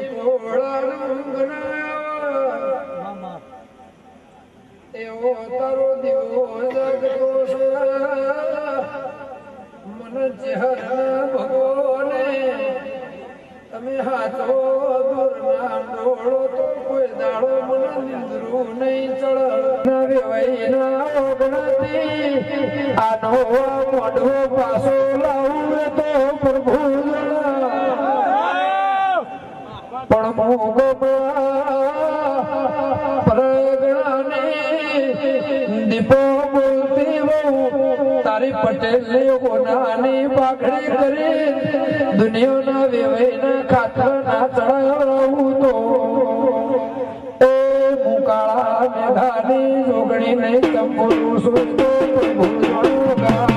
કોળા રંગના એવો તારો દીવો જગતો છે મન ચહેરા ભગવાને તમે હાથો દૂરના ડોળો તો કોઈ દાડો મન નિંદરું નહીં ચડ વેવાઈના ઓગણતી આનો મોઢો પાછો લાવું તો પ્રભુ પણ મોગો પ્રગણાને દીપો બોલતી તારી પટેલ ઓનાની પાઘડી કરી દુનિયાના વેવાઈના ખાતર ના ચડાવવું તો એ મુકાળા મેઘાની જોગણી નહીં તંબુરું સુરતો ભૂલ